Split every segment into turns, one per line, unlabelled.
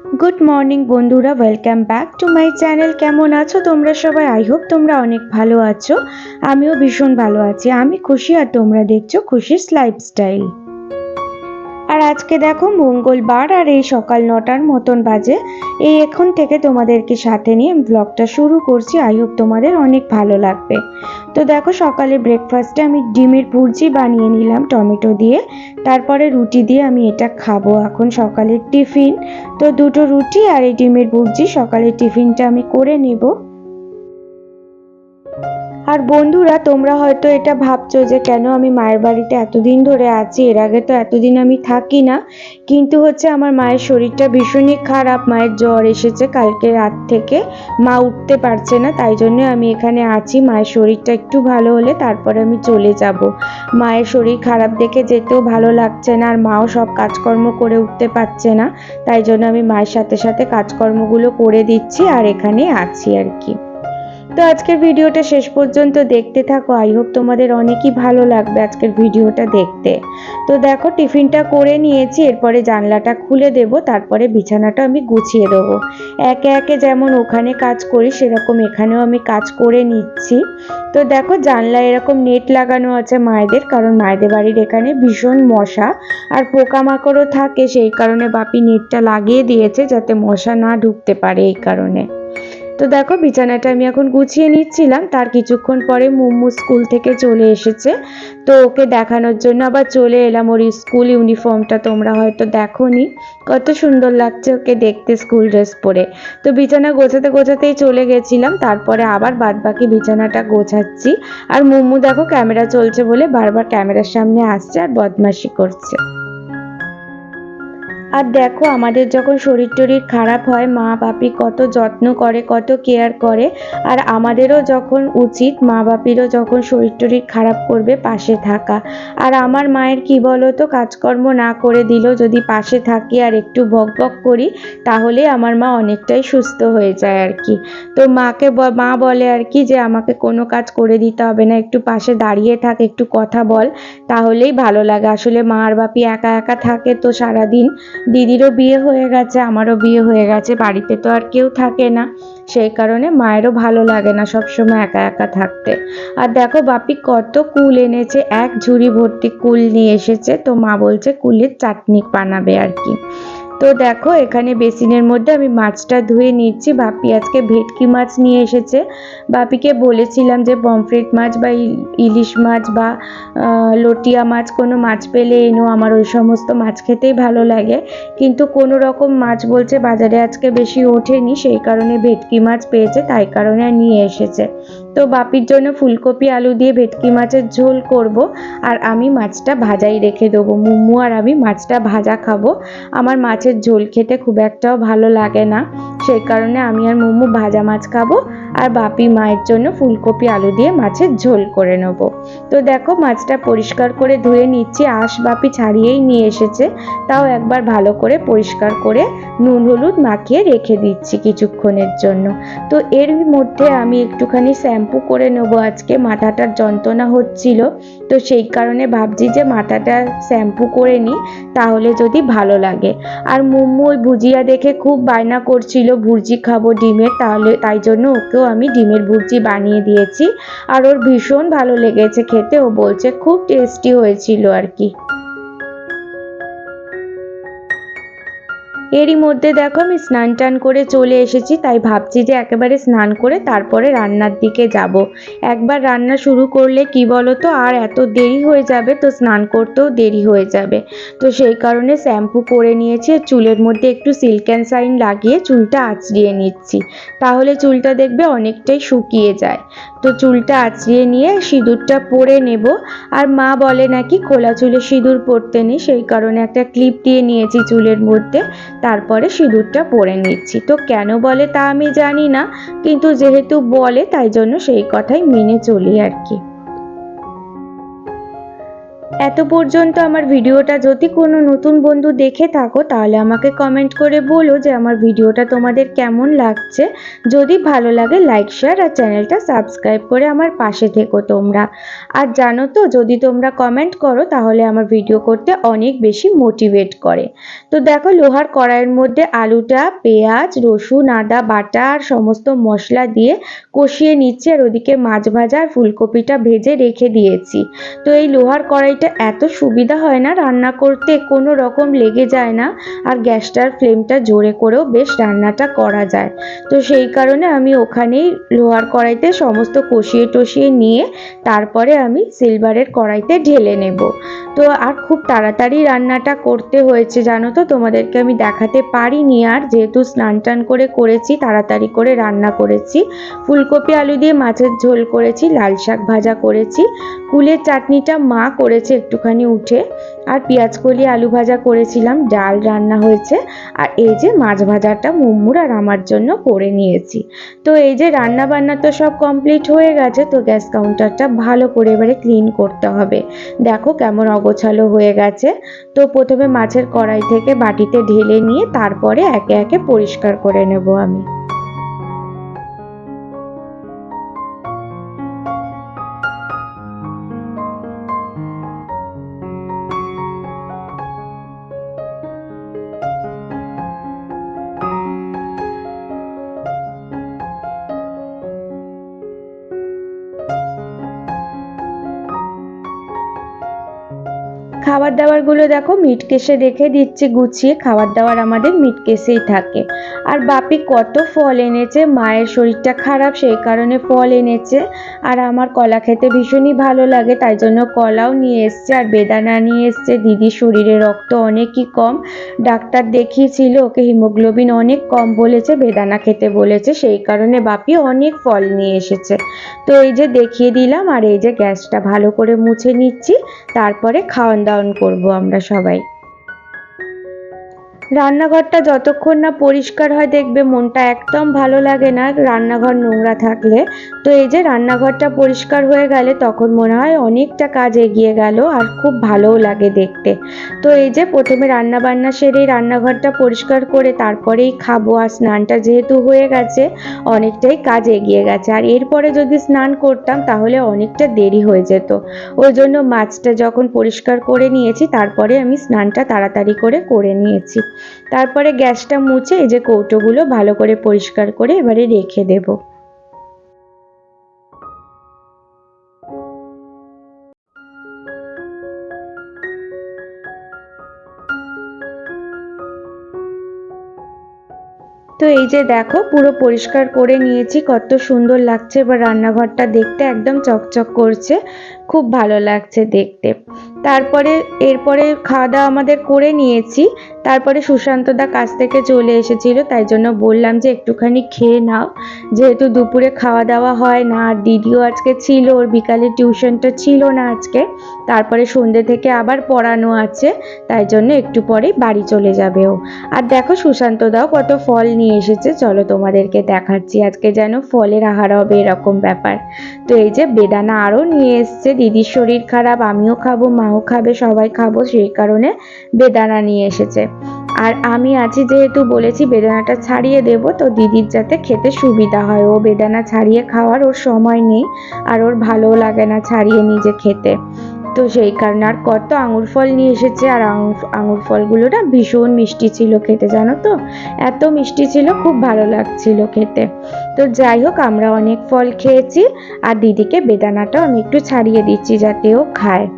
Good morning বন্ধুরা, welcome back to my channel. কেমন আছো তোমরা সবাই? আই হোপ তোমরা অনেক ভালো আছো। আমিও ভীষণ ভালো আছি। আমি খুশি আর তোমরা দেখছো খুশিস লাইফস্টাইল। আর আজকে দেখো মঙ্গলবার আর এই সকাল 9টার মতন বাজে। এই এখন থেকে তোমাদেরকে সাথে নিয়ে ব্লগটা শুরু করছি। আই হোপ তোমাদের অনেক ভালো লাগবে। তো দেখো সকালে ব্রেকফাস্টে আমি ডিমের ভুর্জি বানিয়ে নিলাম টমেটো দিয়ে। তারপরে রুটি দিয়ে আমি এটা খাবো এখন সকালের টিফিন। তো দুটো রুটি আর এই ডিমের ভুর্জি সকালের টিফিনটা আমি করে নেব। আর বন্ধুরা, তোমরা হয়তো এটা ভাবছো যে কেন আমি মায়ের বাড়িতে এতদিন ধরে আছি, এর আগে তো এতদিন আমি থাকি না। কিন্তু হচ্ছে আমার মায়ের শরীরটা ভীষণই খারাপ, মায়ের জ্বর এসেছে কালকে রাত থেকে। মা উঠতে পারছে না, তাই জন্য আমি এখানে আছি। মায়ের শরীরটা একটু ভালো হলে তারপরে আমি চলে যাব। মায়ের শরীর খারাপ দেখে যেতেও ভালো লাগছে না, আর মাও সব কাজকর্ম করে উঠতে পারছে না। তাই জন্য আমি মায়ের সাথে সাথে কাজকর্মগুলো করে দিচ্ছি আর এখানে আছি আর কি। তো আজকের ভিডিওটা শেষ পর্যন্ত দেখতে থাকো। আই হোপ তোমাদের অনেকই ভালো লাগবে আজকের ভিডিওটা দেখতে। তো দেখো টিফিনটা করে নিয়েছি, এরপরে জানলাটা খুলে দেব, তারপরে বিছানাটা আমি গুছিয়ে দেবো। একে একে যেমন ওখানে কাজ করি সেরকম এখানেও আমি কাজ করে নিচ্ছি। তো দেখো জানলায় এরকম নেট লাগানো আছে মায়েদের, কারণ মায়েদের বাড়ির এখানে ভীষণ মশা আর পোকামাকড়ও থাকে, সেই কারণে বাপি নেটটা লাগিয়ে দিয়েছে যাতে মশা না ঢুকতে পারে এই কারণে। তো দেখো বিছানাটা আমি এখন গুছিয়ে নিচ্ছিলাম, তার কিছুক্ষণ পরে মুম্মু স্কুল থেকে চলে এসেছে। তো ওকে দেখানোর জন্য আবার চলে এলাম। ওর স্কুল ইউনিফর্মটা তোমরা হয়তো দেখোনি, কত সুন্দর লাগছে ওকে দেখতে স্কুল ড্রেস পরে। তো বিছানা গোছাতে গোছাতেই চলে গেছিলাম, তারপরে আবার বাদবাকি বিছানাটা গোছাচ্ছি। আর মুম্মু দেখো ক্যামেরা চলছে বলে বারবার ক্যামেরার সামনে আসছে আর বদমাশি করছে। আর দেখো আমাদের যখন শরীর টরীর খারাপ হয় মা বাপি কত যত্ন করে, কত কেয়ার করে। আর আমাদেরও যখন উচিত মা বাপিরও যখন শরীর টরীর খারাপ করবে পাশে থাকা। আর আমার মায়ের কি বলো তো, কাজকর্ম না করে দিলেও যদি পাশে থাকি আর একটু বক বক করি তাহলে আমার মা অনেকটাই সুস্থ হয়ে যায় আর কি। তো মা বলে আর কি যে আমাকে কোনো কাজ করে দিতে হবে না, একটু পাশে দাঁড়িয়ে থাক, একটু কথা বল, তাহলেই ভালো লাগে। আসলে মা আর বাপি একা একা থাকে তো সারাদিন। দিদিরও বিয়ে হয়ে গেছে, আমারও বিয়ে হয়ে গেছে, বাড়িতে তো আর কেউ থাকে না, সেই কারণে মায়েরও ভালো লাগে না সবসময় একা একা থাকতে। আর দেখো বাপি কত কুল এনেছে, এক ঝুড়ি ভর্তি কুল নিয়ে এসেছে। তো মা বলছে কুলের চাটনি বানাবে আর কি। তো দেখো এখানে বেসিনের মধ্যে আমি মাছটা ধুয়ে নিচ্ছি। বাপি আজকে ভেটকি মাছ নিয়ে এসেছে। বাপিকে বলেছিলাম যে পমফ্রেট মাছ বা ইলিশ মাছ বা লটিয়া মাছ কোনো মাছ পেলে এনো, আমার ওই সমস্ত মাছ খেতেই ভালো লাগে। কিন্তু কোনো রকম মাছ বলছে বাজারে আজকে বেশি ওঠেনি, সেই কারণে ভেটকি মাছ পেয়েছে, তাই কারণে নিয়ে এসেছে। তো বাপির জন্য ফুলকপি আলু দিয়ে ভেটকি মাছের ঝোল করব, আর আমি মাছটা ভাজাই রেখে দেবো। মুম্মু আর আমি মাছটা ভাজা খাবো। আমার মাছের ঝোল খেতে খুব একটাও ভালো লাগে না, সেই কারণে আমি আর মুম্মু ভাজা মাছ খাবো, আর বাপি মায়ের জন্য ফুলকপি আলু দিয়ে মাছের ঝোল করে নেব। তো দেখো মাছটা পরিষ্কার করে ধুয়ে নিচ্ছি, আঁশ বাপি ছাড়িয়েই নিয়ে এসেছে, তাও একবার ভালো করে পরিষ্কার করে নুন হলুদ মাখিয়ে রেখে দিচ্ছি কিছুক্ষণের জন্য। তো এর মধ্যে আমি একটুখানি শ্যাম্পু করে নেব, আজকে মাথাটার যন্ত্রণা হচ্ছিল, তো সেই কারণে ভাবছি যে মাথাটা শ্যাম্পু করে নিই, তাহলে যদি ভালো লাগে। আর মুম্মু ওই ভুজিয়া দেখে খুব বায়না করছিল ভুর্জি খাবো ডিমের, তাই জন্য ওকেও আমি ডিমের ভুর্জি বানিয়ে দিয়েছি। আর ওর ভীষণ ভালো লেগেছে খেতে, ও বলছে খুব টেস্টি হয়েছিল আর কি। এরই মধ্যে দেখো আমি স্নান টান করে চলে এসেছি, তাই ভাবছি যে একেবারে স্নান করে তারপরে রান্নার দিকে যাব। একবার রান্না শুরু করলে কি বলো তো আর এত দেরি হয়ে যাবে, তো স্নান করতেও দেরি হয়ে যাবে। তো সেই কারণে শ্যাম্পু করে নিয়েছি, চুলের মধ্যে একটু সিল্ক অ্যান্ড শাইন লাগিয়ে চুলটা আঁচড়িয়ে নিচ্ছি, তাহলে চুলটা দেখবে অনেকটাই শুকিয়ে যায়। তো চুলটা আঁচড়িয়ে নিয়ে সিঁদুরটা পরে নেব। আর মা বলে নাকি খোলা চুলে সিঁদুর পরতে নেই, সেই কারণে একটা ক্লিপ দিয়ে নিয়েছি চুলের মধ্যে, তারপরে সিঁদুরটা পরে নিচ্ছি। তো কেন বলে তা আমি জানি না, কিন্তু যেহেতু বলে তাই জন্য সেই কথাই মেনে চলি আর কি। এত পর্যন্ত আমার ভিডিওটা যদি কোনো নতুন বন্ধু দেখে থাকো তাহলে আমাকে কমেন্ট করে বলো যে আমার ভিডিওটা তোমাদের কেমন লাগছে। যদি ভালো লাগে লাইক শেয়ার আর চ্যানেলটা সাবস্ক্রাইব করে আমার পাশে থেকো তোমরা। আর জানো তো, যদি তোমরা কমেন্ট করো তাহলে আমার ভিডিও করতে অনেক বেশি মোটিভেট করে। তো দেখো, লোহার কড়াইয়ের মধ্যে আলুটা, পেঁয়াজ, রসুন, আদা বাটা আর সমস্ত মশলা দিয়ে কষিয়ে নিচ্ছি, আর ওদিকে মাছ ভাজা আর ফুলকপিটা ভেজে রেখে দিয়েছি। তো এই লোহার কড়াইটা এত সুবিধা হয় না রান্না করতে, কোনো রকম লেগে যায় না, আর গ্যাসটার ফ্লেমটা জোরে করেও বেশ রান্নাটা করা যায়। তো সেই কারণে আমি ওখানেই লোহার কড়াইতে সমস্ত কষিয়ে টষিয়ে নিয়ে তারপরে আমি সিলভারের কড়াইতে ঢেলে নেব। তো আর খুব তাড়াতাড়ি রান্নাটা করতে হয়েছে জানো তো, তোমাদেরকে আমি দেখাতে পারিনি, আর যেহেতু স্নান টান করে করেছি তাড়াতাড়ি করে রান্না করেছি। ফুলকপি আলু দিয়ে মাছের ঝোল করেছি, লাল শাক ভাজা করেছি, কুলের চাটনিটা মা করেছে একটুখানি উঠে, আর পেঁয়াজ কলি আলু ভাজা করেছিলাম, ডাল রান্না হয়েছে, আর এই যে মাছ ভাজাটা মুম্মুর আর আমার জন্য করে নিয়েছি। তো এই যে রান্না বান্না তো সব কমপ্লিট হয়ে গেছে। তো গ্যাস কাউন্টারটা ভালো করে এবারে ক্লিন করতে হবে। দেখো কেমন অগোছালো হয়ে গেছে। তো প্রথমে মাছের কড়াই থেকে বাটিতে ঢেলে নিয়ে তারপরে একে একে পরিষ্কার করে নেব আমি। খাবার দাবারগুলো দেখো মিট কেসে রেখে দিচ্ছি গুছিয়ে, খাবার দাবার আমাদের মিট কেসেই থাকে। আর বাপি কত ফল এনেছে, মায়ের শরীরটা খারাপ সেই কারণে ফল এনেছে, আর আমার কলা খেতে ভীষণই ভালো লাগে তাই জন্য কলাও নিয়ে এসছে, আর বেদানা নিয়ে এসছে। দিদির শরীরে রক্ত অনেকই কম, ডাক্তার দেখিয়েছিল, ওকে হিমোগ্লোবিন অনেক কম বলেছে, বেদানা খেতে বলেছে, সেই কারণে বাপি অনেক ফল নিয়ে এসেছে। তো এই যে দেখিয়ে দিলাম, আর এই যে গ্যাসটা ভালো করে মুছে নিচ্ছি, তারপরে খাওয়ান দাওয়ান করবো আমরা সবাই। রান্নাঘরটা যতক্ষণ না পরিষ্কার হয় দেখবে মনটা একদম ভালো লাগে না রান্নাঘর নোংরা থাকলে। তো এই যে রান্নাঘরটা পরিষ্কার হয়ে গেলে তখন মনে হয় অনেকটা কাজ এগিয়ে গেল, আর খুব ভালোও লাগে দেখতে। তো এই যে প্রথমে রান্না বান্না সেরে রান্নাঘরটা পরিষ্কার করে তারপরেই খাবো, আর স্নানটা যেহেতু হয়ে গেছে অনেকটাই কাজ এগিয়ে গেছে, আর এরপরে যদি স্নান করতাম তাহলে অনেকটা দেরি হয়ে যেত। ওই জন্য মাছটা যখন পরিষ্কার করে নিয়েছি তারপরে আমি স্নানটা তাড়াতাড়ি করে নিয়েছি। তারপরে গ্যাসটা মুছে এই যে কৌটোগুলো ভালো করে পরিষ্কার করে এবারে রেখে দেব। তো এই যে দেখো পুরো পরিষ্কার করে নিয়েছি, কত সুন্দর লাগছে, এবার রান্নাঘরটা দেখতে একদম চকচক করছে, খুব ভালো লাগছে দেখতে। তারপরে এরপরে খাওয়া দাওয়া আমাদের করে নিয়েছি, তারপরে সুশান্তদা কাছ থেকে চলে এসেছিল, তাই জন্য বললাম যে একটুখানি খেয়ে নাও, যেহেতু দুপুরে খাওয়া দাওয়া হয় না, আর দিদিও আজকে ছিল, ওর বিকালে টিউশনটা ছিল না আজকে, তারপরে সন্ধ্যে থেকে আবার পড়ানো আছে, তাই জন্য একটু পরেই বাড়ি চলে যাবে ও। আর দেখো সুশান্তদাও কত ফল নিয়ে এসেছে, চলো তোমাদেরকে দেখাচ্ছি, আজকে যেন ফলের আহার হবে এরকম ব্যাপার। তো এই যে বেদানা আরও নিয়ে এসছে, দিদির শরীর খারাপ, আমিও খাবো, মাও খাবে, সবাই খাবো, সেই কারণে বেদানা নিয়ে এসেছে। আর আমি আছি যেহেতু বলেছি বেদানাটা ছাড়িয়ে দেব, তো দিদির যাতে খেতে সুবিধা হয়, ও বেদানা ছাড়িয়ে খাওয়ার ওর সময় নেই, আর ওর ভালোও লাগে না ছাড়িয়ে নিজে খেতে। তো সেই কারণে আর কত আঙুর ফল নিয়ে এসেছে, আর আঙুর ফলগুলো না ভীষণ মিষ্টি ছিল খেতে, জানো তো, এত মিষ্টি ছিল, খুব ভালো লাগছিল খেতে। তো যাই হোক, আমরা অনেক ফল খেয়েছি, আর দিদিকে বেদানাটাও আমি একটু ছাড়িয়ে দিচ্ছি যাতে ও খায়।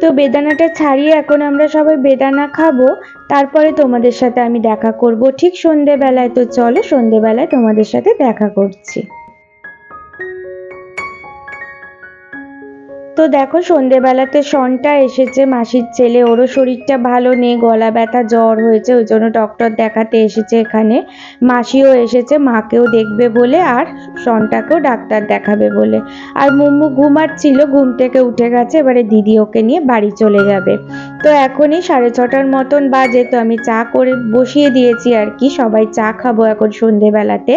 তো বেদানাটা ছাড়িয়ে এখন আমরা সবাই বেদানা খাবো, তারপরে তোমাদের সাথে আমি দেখা করব ঠিক সন্ধেবেলায়। তো চলো সন্ধেবেলায় তোমাদের সাথে দেখা করছি। তো দেখো সন্ধেবেলাতে শনটা এসেছে, মাসির ছেলে, ওরও শরীরটা ভালো নেই, গলা ব্যথা জ্বর হয়েছে, ওই জন্য ডক্টর দেখাতে এসেছে এখানে। মাসিও এসেছে মাকেও দেখবে বলে আর শনটাকেও ডাক্তার দেখাবে বলে। আর মুম্মু ঘুমাচ্ছিল, ঘুম থেকে উঠে গেছে, এবারে দিদি ওকে নিয়ে বাড়ি চলে যাবে। তো এখনই 6:30 মতন বাজে, তো আমি চা করে বসিয়ে দিয়েছি আর কি, সবাই চা খাবো এখন সন্ধেবেলাতে।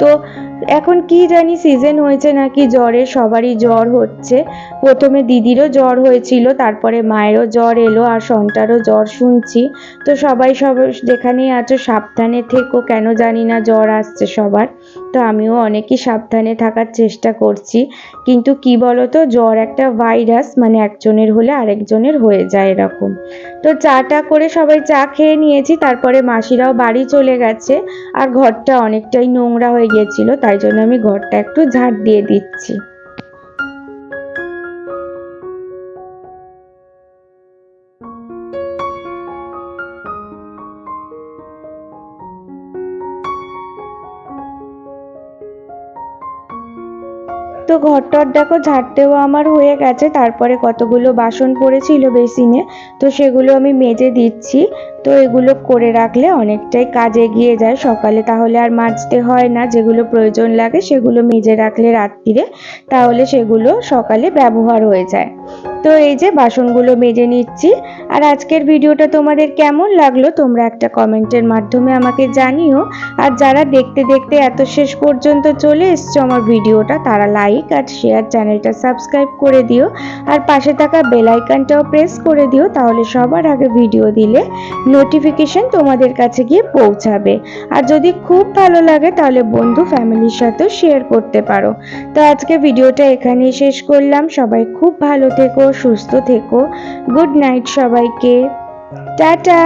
তো এখন কি জানি সিজন হয়েছে নাকি জ্বরের, সবারই জ্বর হচ্ছে। প্রথমে দিদিরও জ্বর হয়েছিল, তারপরে মায়েরও জ্বর এলো, আর সন্তারও জ্বর শুনছি। তো সবাই যেখানেই আছো সাবধানে থেকো, কেন জানি না জ্বর আসছে সবার। তো আমিও অনেকই সাবধানে থাকার চেষ্টা করছি, কিন্তু কি বলতো, জ্বর একটা ভাইরাস, মানে একজনের হলে আরেকজনের হয়ে যায় এরকম। তো চাটা করে সবাই চা খেয়ে নিয়েছি, তারপরে মাসিরাও বাড়ি চলে গেছে। আর ঘরটা অনেকটাই নোংরা হয়ে গিয়েছিল, তাই জন্য আমি ঘরটা একটু ঝাঁট দিয়ে দিচ্ছি। তো ঘরটর দেখো ঝাড়তেও আমার হয়ে গেছে, তারপরে কতগুলো বাসন পড়েছিল বেসিনে, তো সেগুলো আমি মেজে দিচ্ছি। তো এগুলো করে রাখলে অনেকটাই কাজ এগিয়ে যায় সকালে, তাহলে আর মাজতে হয় না। যেগুলো প্রয়োজন লাগে সেগুলো মেজে রাখলে রাত্রিরে, তাহলে সেগুলো সকালে ব্যবহার হয়ে যায়। তো এই যে বাসনগুলো মেজে নিচ্ছি। আর আজকের ভিডিওটা তোমাদের কেমন লাগলো তোমরা একটা কমেন্টের মাধ্যমে আমাকে জানিও। আর যারা দেখতে দেখতে এত শেষ পর্যন্ত চলে এসছো আমার ভিডিওটা, তারা লাইক আর শেয়ার, চ্যানেলটা সাবস্ক্রাইব করে দিও। আর পাশে থাকা বেল আইকনটাও প্রেস করে দিও, তাহলে সবার আগে ভিডিও দিলে নোটিফিকেশন তোমাদের কাছে গিয়ে পৌঁছাবে। আর যদি খুব ভালো লাগে তাহলে বন্ধু ফ্যামিলির সাথেও শেয়ার করতে পারো। তো আজকে ভিডিওটা এখানেই শেষ করলাম। সবাই খুব ভালো থেকো, সুস্থ থেকো। গুড নাইট সবাইকে, টাটা।